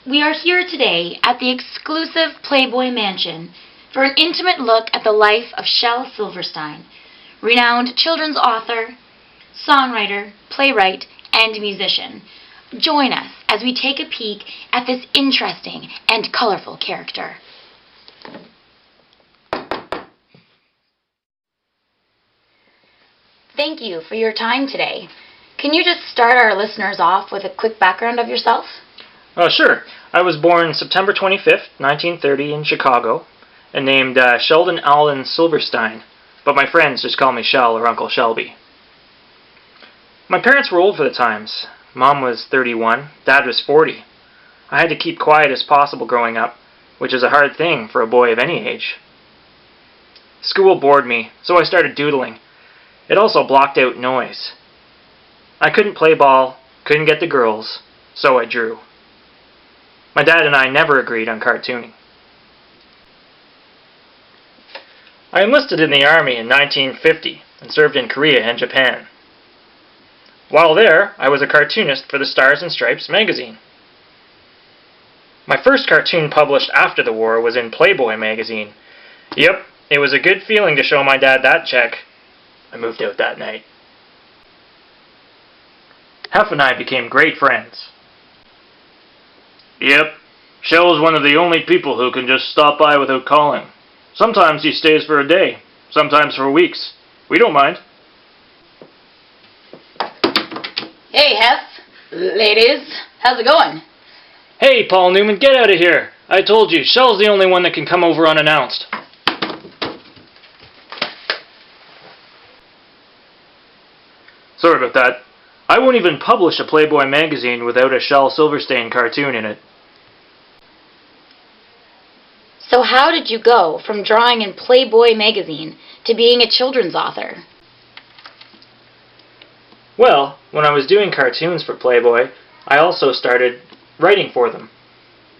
We are here today at the exclusive Playboy Mansion for an intimate look at the life of Shel Silverstein, renowned children's author, songwriter, playwright, and musician. Join us as we take a peek at this interesting and colorful character. Thank you for your time today. Can you just start our listeners off with a quick background of yourself? Sure. I was born September 25th, 1930 in Chicago, and named Sheldon Allen Silverstein, but my friends just call me Shel or Uncle Shelby. My parents were old for the times. Mom was 31, Dad was 40. I had to keep quiet as possible growing up, which is a hard thing for a boy of any age. School bored me, so I started doodling. It also blocked out noise. I couldn't play ball, couldn't get the girls, so I drew. My dad and I never agreed on cartooning. I enlisted in the Army in 1950 and served in Korea and Japan. While there, I was a cartoonist for the Stars and Stripes magazine. My first cartoon published after the war was in Playboy magazine. Yep, it was a good feeling to show my dad that check. I moved out that night. Hef and I became great friends. Yep, Shel is one of the only people who can just stop by without calling. Sometimes he stays for a day, sometimes for weeks. We don't mind. Hey, Hef. Ladies, how's it going? Hey, Paul Newman, get out of here. I told you, Shel's the only one that can come over unannounced. Sorry about that. I won't even publish a Playboy magazine without a Shel Silverstein cartoon in it. So how did you go from drawing in Playboy magazine to being a children's author? Well, when I was doing cartoons for Playboy, I also started writing for them.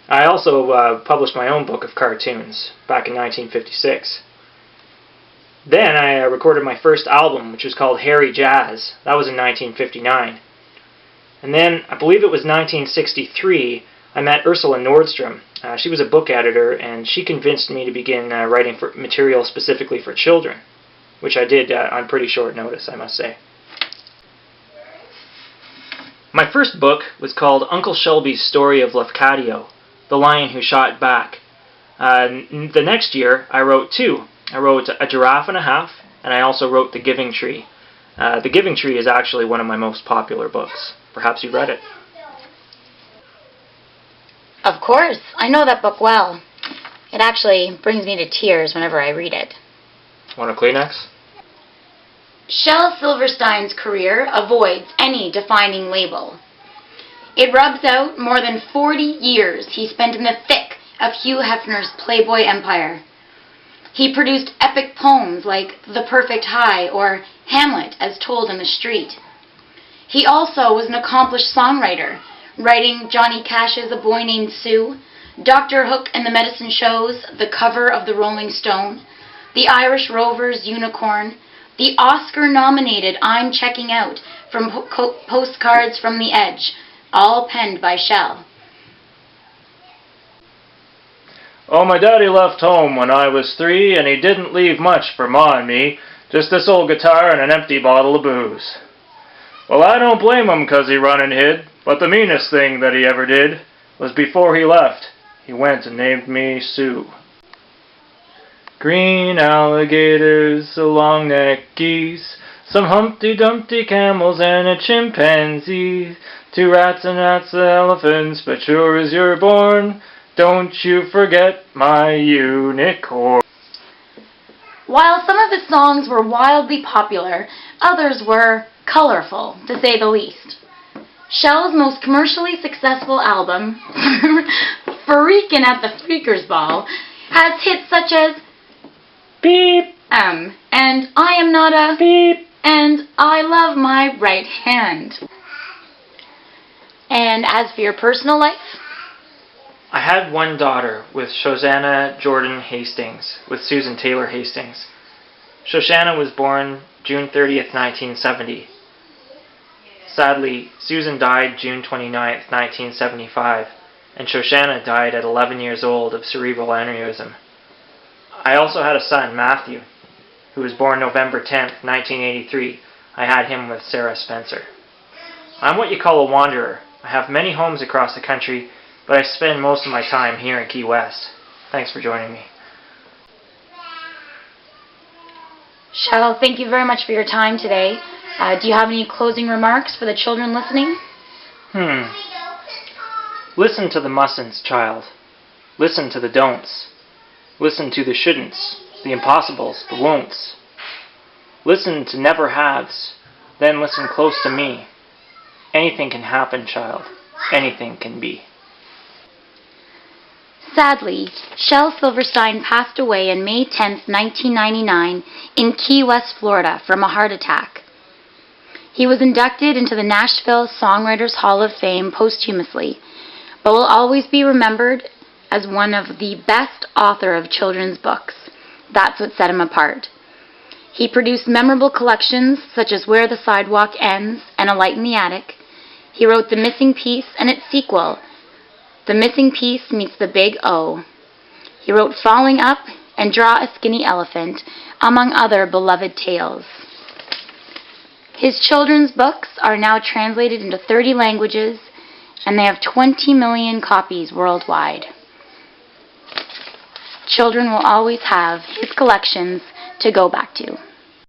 I also published my own book of cartoons back in 1956. Then I recorded my first album, which was called Harry Jazz. That was in 1959. And then, I believe it was 1963, I met Ursula Nordstrom. She was a book editor, and she convinced me to begin writing for material specifically for children, which I did on pretty short notice, I must say. My first book was called Uncle Shelby's Story of Lafcadio, the Lion Who Shot Back. The next year, I wrote two. I wrote A Giraffe and a Half, and I also wrote The Giving Tree. The Giving Tree is actually one of my most popular books. Perhaps you've read it. Of course, I know that book well. It actually brings me to tears whenever I read it. Want a Kleenex? Shel Silverstein's career avoids any defining label. It rubs out more than 40 years he spent in the thick of Hugh Hefner's Playboy empire. He produced epic poems like The Perfect High or Hamlet as Told in the Street. He also was an accomplished songwriter, writing Johnny Cash's A Boy Named Sue, Dr. Hook and the Medicine Shows, the cover of the Rolling Stone, the Irish Rovers' Unicorn, the Oscar-nominated I'm Checking Out from Postcards from the Edge, all penned by Shel. Oh, my daddy left home when I was 3, and he didn't leave much for Ma and me, just this old guitar and an empty bottle of booze. Well, I don't blame him 'cause he run and hid, but the meanest thing that he ever did was before he left, he went and named me Sue. Green alligators, a long-necked geese, some Humpty Dumpty camels and a chimpanzee, 2 rats and elephants, but sure as you're born, don't you forget my unicorn. While some of his songs were wildly popular, others were colorful, to say the least. Shel's most commercially successful album, Freakin' at the Freakers Ball, has hits such as Beep, and I Am Not a Beep, and I Love My Right Hand. And as for your personal life? I had one daughter with Shoshana Jordan Hastings, with Susan Taylor Hastings. Shoshana was born June 30th, 1970. Sadly, Susan died June 29th, 1975, and Shoshana died at 11 years old of cerebral aneurysm. I also had a son, Matthew, who was born November 10th, 1983. I had him with Sarah Spencer. I'm what you call a wanderer. I have many homes across the country, but I spend most of my time here in Key West. Thanks for joining me. Shel, thank you very much for your time today. Do you have any closing remarks for the children listening? Listen to the mustn'ts, child. Listen to the don'ts. Listen to the shouldn'ts, the impossibles, the won'ts. Listen to never haves, then listen close to me. Anything can happen, child. Anything can be. Sadly, Shel Silverstein passed away on May 10, 1999 in Key West, Florida from a heart attack. He was inducted into the Nashville Songwriters Hall of Fame posthumously, but will always be remembered as one of the best author of children's books. That's what set him apart. He produced memorable collections such as Where the Sidewalk Ends and A Light in the Attic. He wrote The Missing Piece and its sequel, The Missing Piece Meets the Big O. He wrote Falling Up and Draw a Skinny Elephant, among other beloved tales. His children's books are now translated into 30 languages, and they have 20 million copies worldwide. Children will always have his collections to go back to.